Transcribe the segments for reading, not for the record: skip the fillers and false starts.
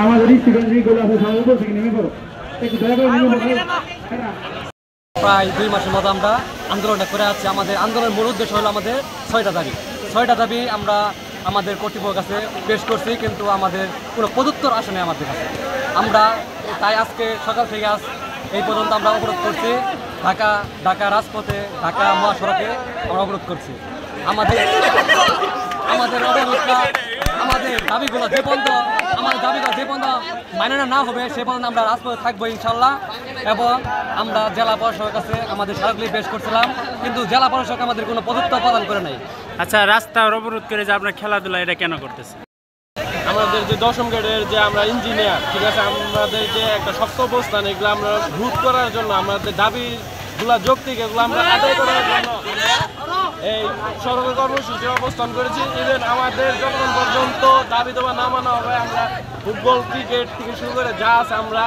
আমাদের স্টুডেন্টগুলো আছে সবাই বলছে কি নেমে পড়ো একটু দয়া করে নেমে পড়ো। প্রায় 2 মাসের মতো আমরা আন্দোলনটা করে আছি। আমাদের আন্দোলনের মূল উদ্দেশ্য হলো আমাদের 6টা দাবি আমরা আমাদের কর্তৃপক্ষের কাছে পেশ করছি, কিন্তু আমাদের কোনো প্রদুত্তর আসে নাই আমাদের কাছে। আমরা তাই আজকে সকাল থেকে এই পর্যন্ত আমরা অবরোধ করছি। ঢাকা রাজপথে, ঢাকা মহাসড়কে আমরা অবরোধ করছি। আমাদের অবরোধটা, আমাদের দাবিগুলো যে পর্যন্ত মাইনে না হবে সে পর্যন্ত আমরা রাজপথে থাকবো ইনশাল্লাহ। এবং আমরা জেলা পরিষদের কাছে আমাদের স্মারকলিপি পেশ করছিলাম, কিন্তু জেলা পরিষদ আমাদের কোনো প্রদত্তর প্রদান করে নাই। আচ্ছা, রাস্তা অবরোধ করে যে আপনার খেলাধুলা এটা কেন করতেছে? আমাদের যে 10ম গ্রেডের যে আমরা ইঞ্জিনিয়ার, ঠিক আছে, আমাদের যে একটা শক্ত অবস্থান, এগুলো আমরা রোধ করার জন্য, আমাদের দাবিগুলা যৌক্তিক, এগুলো আমরা আদায় করার জন্য এই সড়ক কর্মসূচি অবস্থান করেছি। ইভেন আমাদের যতক্ষণ পর্যন্ত দাবি দেওয়া না মানা হবে, আমরা ফুটবল, ক্রিকেট থেকে শুরু করে যা আছে আমরা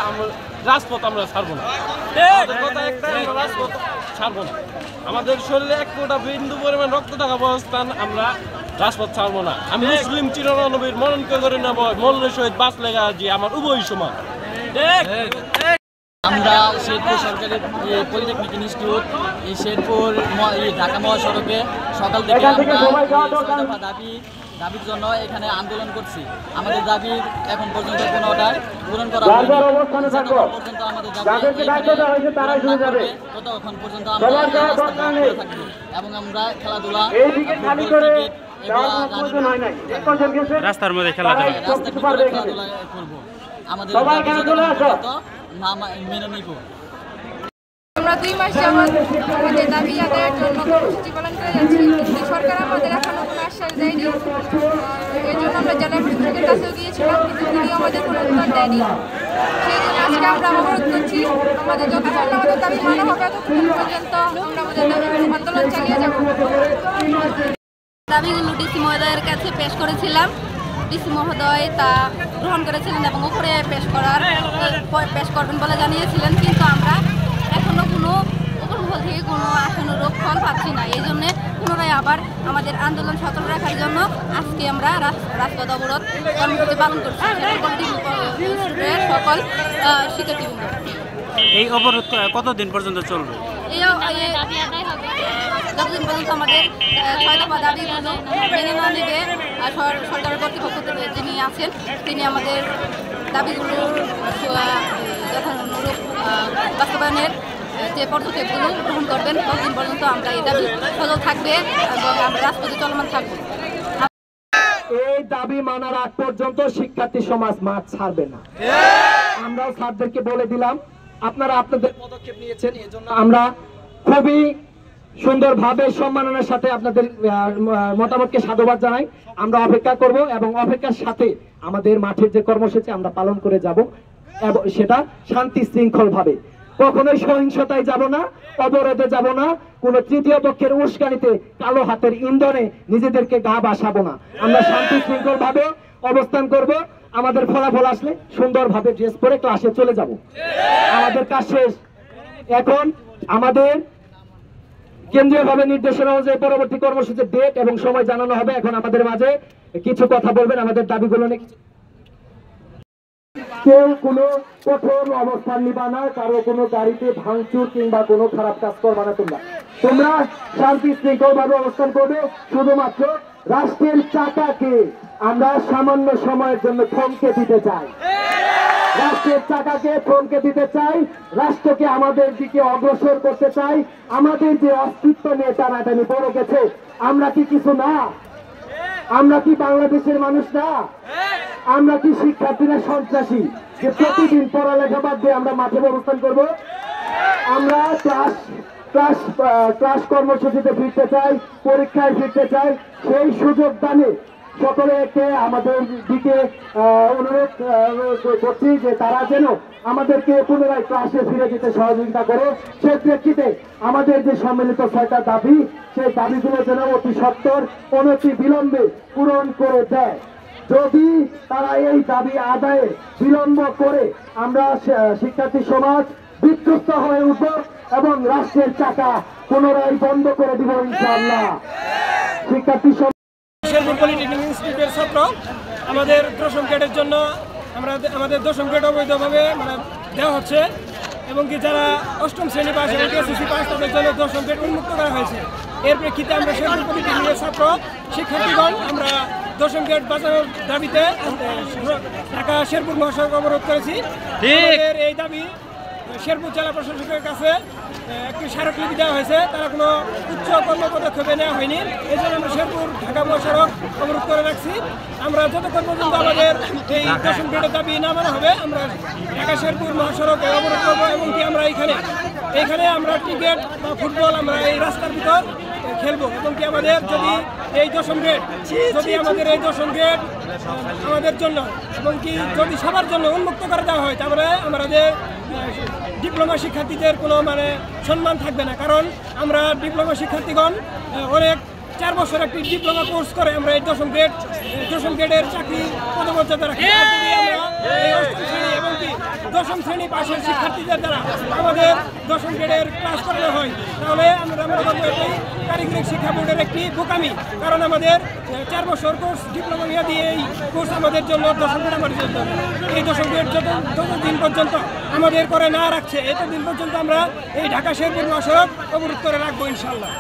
রাজপথ আমরা ছাড়বো না। কথা একটাই, আমরা রাজপথ ছাড়বো না। আমাদের শরীরে 1 কোটা বিন্দু পরিমাণ রক্ত থাকা অবস্থান আমরা রাজপথ ছাড়বো না। আমি মুসলিম চিরনবীর মরণকে করে নেব, মরণের সহিত বাঁচ লেগা যে আমার উভয় সমান। আমরা শেরপুর সরকারি পলিটেকনিক ইনস্টিটিউট, এই শেরপুর ঢাকা মহাসড়কে সকাল থেকে আমরা দাবির জন্য এখানে আন্দোলন করছি। আমাদের দাবি এখন পর্যন্ত কোনোটাই পূরণ করা হয়নি। পর্যন্ত আমাদের ততক্ষণ পর্যন্ত আমরা থাকবো এবং আমরা খেলাধুলা, রাস্তার মধ্যে খেলাধুলা করবো। আমাদের না মেনে নিব। আমরা 2 মাস যাবত আমাদের দাবি আদায়ের জন্য কর্মসূচি পালন করে যাচ্ছি, কিন্তু সরকার আমাদের এখনো কোনো আশ্বাস দেয়নি। এই জন্য আমরা জেলা প্রশাসকের কাছেও গিয়েছিলাম, কিন্তু তিনি আমাদের কোনো উত্তর দেয়নি। সেই জন্য আজকে আমরা অবরোধ করছি। আমাদের যতক্ষণ আমাদের দাবি মানা হবে ততক্ষণ পর্যন্ত আমরা আমাদের আন্দোলন চালিয়ে যাব। দাবিগুলো ডিসি মহোদয়ের কাছে পেশ করেছিলাম। ডিসি মহোদয় তা গ্রহণ করেছিলেন এবং উপরে পেশ করবেন বলে জানিয়েছিলেন, কিন্তু আমরা এখনও কোনো উপরমহল থেকে কোনো আশানুরূপ ফল পাচ্ছি না। এই জন্যে পুনরায় আবার আমাদের আন্দোলন সচল রাখার জন্য আজকে আমরা রাজপথ অবরোধ কর্মসূচি পালন করছি। সকল শিক্ষার্থীবৃন্দ, এই অবরোধ কতদিন পর্যন্ত চলবে? যতদিন পর্যন্ত আমাদের 6 দফা দাবিগুলো মেনে না নেবে সরকারের কর্তৃপক্ষ যিনি আছেন, তিনি আমাদের দাবিগুলোর যথানুরূপ বাস্তবায়নের যে পদক্ষেপগুলো গ্রহণ করবেন, ততদিন পর্যন্ত আমরা এই দাবি সচল থাকবে এবং আমরা রাজপথে চলমান থাকবো। এই দাবি মানার আগ পর্যন্ত শিক্ষার্থী সমাজ মাঠ ছাড়বে না। আমরাও স্যারদেরকে বলে দিলাম, আপনারা আপনাদের পদক্ষেপ নিয়েছেন, এজন্য আমরা খুবই সুন্দরভাবে সম্মাননার সাথে আপনাদের মতামতকে সাধুবাদ জানাই। আমরা অপেক্ষা করব এবং অপেক্ষার সাথে আমাদের মাঠের যে কর্মসূচি আমরা পালন করে যাব, এবং সেটা শান্তি শৃঙ্খল ভাবে, কখনোই সহিংসতায় যাব না, অবরোধে যাব না, কোনো তৃতীয় পক্ষের উস্কানিতে কালো হাতের ইন্ধনে নিজেদেরকে গা বাসাবো না। আমরা শান্তি শৃঙ্খল ভাবে অবস্থান করব। আমাদের ফলাফল আসলে সুন্দরভাবে ড্রেস পরে ক্লাসে চলে যাব। আমাদের কাজ শেষ। এখন আমাদের কেন্দ্রীয়ভাবে নির্দেশনা অনুযায়ী পরবর্তী কর্মসূচির ডেট এবং সময় জানানো হবে। এখন আমাদের মাঝে কিছু কথা বলবেন আমাদের দাবিগুলো নিয়ে। কেউ কোনো কঠোর অবস্থান নিবা না, কারো কোনো গাড়িতে ভাঙচুর কিংবা কোনো খারাপ কাজ করবা না। তোমরা শান্তি শৃঙ্খল ভাবে অবস্থান করবে। শুধুমাত্র রাষ্ট্রের চাকাকে আমরা সামান্য সময়ের জন্য থমকে দিতে চাই। রাষ্ট্রের চাকাকে থমকে দিতে চাই, রাষ্ট্রকে আমাদের দিকে অগ্রসর করতে চাই। আমাদের যে অস্তিত্ব নিয়ে টানাটানি পড়ে গেছে, আমরা কি কিছু না? আমরা কি বাংলাদেশের মানুষ না? আমরা কি শিক্ষার্থীরা সন্ত্রাসী যে প্রতিদিন পড়ালেখা বাদ দিয়ে আমরা মাঠে অবস্থান করব? আমরা ক্লাস কর্মসূচিতে ফিরতে চাই, পরীক্ষায় ফিরতে চাই। সেই সুযোগ দানে সকলকে আমাদের দিকে অনুরোধ করছি যে তারা যেন আমাদেরকে পুনরায় ক্লাসে ফিরে যেতে সহযোগিতা করে। সেই প্রেক্ষিতে আমাদের যে সম্মিলিত 6টা দাবি, সেই দাবিগুলো যেন অতি সত্বর অনতি বিলম্বে পূরণ করে দেয়। যদি তারা এই দাবি আদায়ে বিলম্ব করে, আমরা শিক্ষার্থী সমাজ বিক্ষুব্ধ হয়ে উঠব এবং রাষ্ট্রের চাকা পুনরায় বন্ধ করে দিব ইনশাআল্লাহ। শিক্ষার্থী শেরপুর পলিটেকনিক ইনস্টিটিউটের ছাত্র আমাদের 10ম গ্রেডের জন্য আমাদের দশম গ্রেড অবৈধভাবে মানে দেওয়া হচ্ছে এবং কি যারা অষ্টম শ্রেণী পাস এবং এসএসসি পাস তাদের জন্য দশম গ্রেড উন্মুক্ত করা হয়েছে। এর প্রেক্ষিতে আমরা শেরপুর পলিটেকনিকের ছাত্র শিক্ষার্থীগণ আমরা দশম গ্রেড বাঁচানোর দাবিতে ঢাকা শেরপুর মহাসড়ক অবরোধ করেছি। আমাদের এই দাবি শেরপুর জেলা প্রশাসকের কাছে একটি স্মারকলিপি দেওয়া হয়েছে, তারা কোনো উচ্চ কর্মপদক্ষেপে নেওয়া হয়নি। এই জন্য আমরা শেরপুর ঢাকা মহাসড়ক অবরোধ করে রাখছি। আমরা যতক্ষণ পর্যন্ত আমাদের এই দশম গ্রেডের দাবি না মানা হবে আমরা ঢাকা শেরপুর মহাসড়ক অবরোধ করবো এবং কি আমরা এইখানে আমরা ক্রিকেট বা ফুটবল আমরা এই রাস্তার ভিতর খেলবো এবং কি আমাদের যদি এই দশম গ্রেড আমাদের জন্য এবং কি যদি সবার জন্য উন্মুক্ত করে দেওয়া হয় তাহলে আমাদের ডিপ্লোমা শিক্ষার্থীদের কোনো মানে সম্মান থাকবে না, কারণ আমরা ডিপ্লোমা শিক্ষার্থীগণ অনেক 4 বছর একটি ডিপ্লোমা কোর্স করে আমরা এই দশম গ্রেডের চাকরি পদমর্যাদা রাখি। এবং কি দশম শ্রেণী পাশের শিক্ষার্থীদের দ্বারা আমাদের দশম গ্রেডের ক্লাস করানো হয় তাহলে আমরা এটাই কারিগরি শিক্ষা বোর্ডের একটি বোকামি, কারণ আমাদের 4 বছর কোর্স ডিপ্লোমা দিয়ে এই কোর্স আমাদের জন্য দশম গ্রেড আমাদের জন্য এই দশম গ্রেড যতদিন পর্যন্ত আমাদের করে না রাখছে এতদিন পর্যন্ত আমরা এই ঢাকা শেরপুর মহাসড়ক অবরোধ করে রাখবো ইনশাল্লাহ।